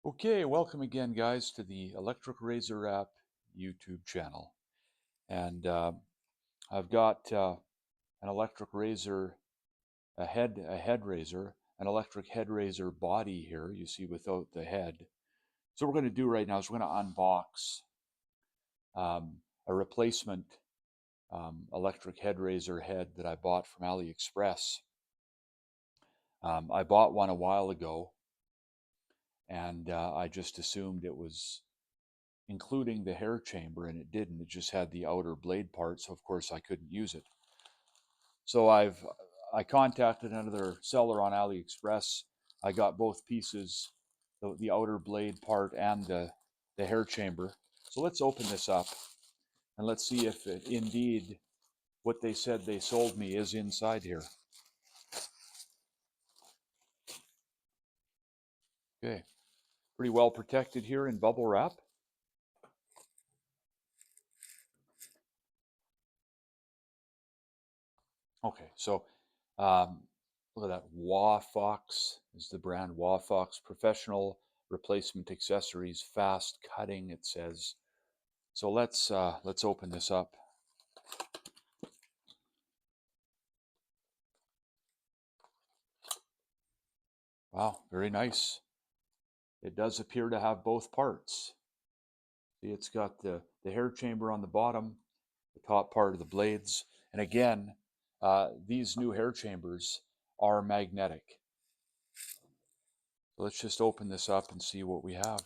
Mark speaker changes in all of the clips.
Speaker 1: Okay, welcome again, guys, to the Electric Razor App YouTube channel. And I've got an electric razor, a head razor, an electric head razor body here. You see, without the head. So what we're going to do right now is we're going to unbox a replacement electric head razor head that I bought from AliExpress. I bought one a while ago, and I just assumed it was including the hair chamber, and it didn't. It just had the outer blade part, so of course I couldn't use it. So I contacted another seller on AliExpress. I got both pieces, the outer blade part and the hair chamber. So let's open this up and let's see if indeed what they said they sold me is inside here. Okay, pretty well protected here in bubble wrap. Okay, so look at that. Wahfox is the brand. Wahfox Professional Replacement Accessories, fast cutting. It says. So let's open this up. Wow, very nice. It does appear to have both parts. See, it's got the hair chamber on the bottom, the top part of the blades, and again, these new hair chambers are magnetic. So let's just open this up and see what we have.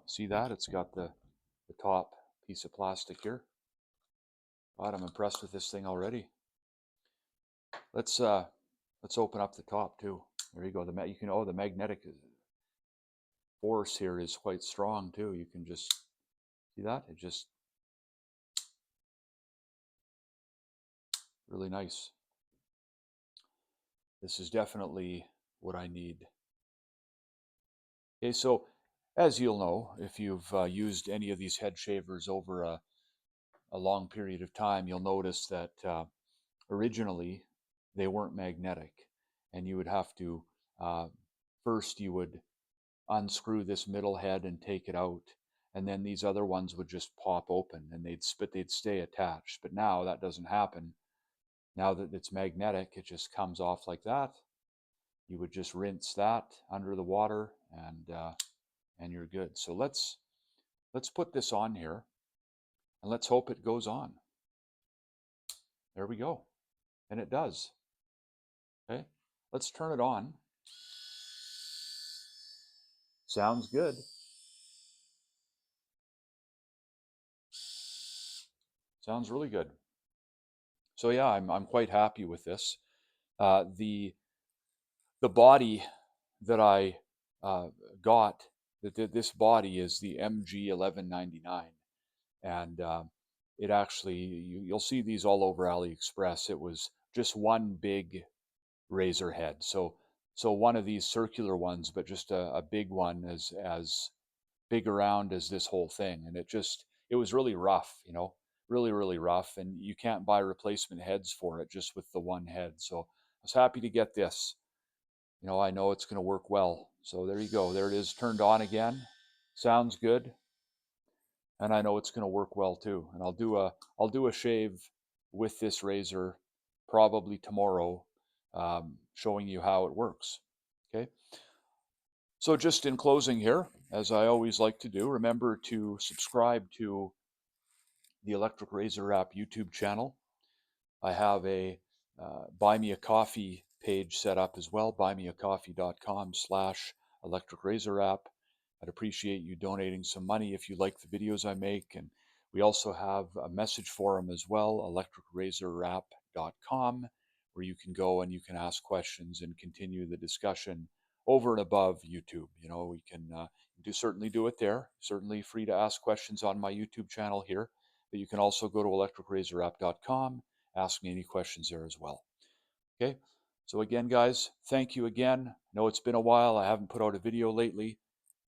Speaker 1: See that? It's got the top piece of plastic here. God, I'm impressed with this thing already. Let's open up the top too. There you go. The magnetic force here is quite strong too. You can just see that. It just really nice. This is definitely what I need. Okay, so as you'll know, if you've used any of these head shavers over a long period of time, you'll notice that originally they weren't magnetic, and you would have to first you would unscrew this middle head and take it out, and then these other ones would just pop open and they'd stay attached. But now that doesn't happen. Now that it's magnetic, it just comes off like that. You would just rinse that under the water, and you're good. So let's put this on here, and let's hope it goes on. There we go, and it does. Okay, let's turn it on. Sounds good. Sounds really good. So yeah, I'm quite happy with this. The body that I got, this body is the MG1199, and it actually you'll see these all over AliExpress. It was just one big razor head, so one of these circular ones, but just a big one as big around as this whole thing, and it was really rough, really rough, and you can't buy replacement heads for it just with the one head. So I was happy to get this. I know it's going to work well. So there you go. There it is, turned on again. Sounds good, and I know it's going to work well too. And I'll do a shave with this razor probably tomorrow, showing you how it works. Okay. So just in closing here, as I always like to do, remember to subscribe to the Electric Razor App YouTube channel. I have a Buy Me a Coffee page set up as well, buymeacoffee.com/Electric Razor App. I'd appreciate you donating some money if you like the videos I make. And we also have a message forum as well, electricrazorwrap.com, where you can go and you can ask questions and continue the discussion over and above YouTube. We can certainly do it there. Certainly free to ask questions on my YouTube channel here, but you can also go to electricrazorwrap.com, ask me any questions there as well. Okay, so again, guys, thank you again. I know it's been a while. I haven't put out a video lately.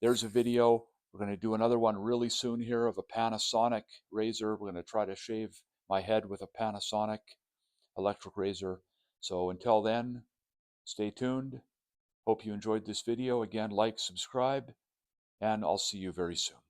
Speaker 1: There's a video. We're going to do another one really soon here of a Panasonic razor. We're going to try to shave my head with a Panasonic electric razor. So until then, stay tuned. Hope you enjoyed this video. Again, like, subscribe, and I'll see you very soon.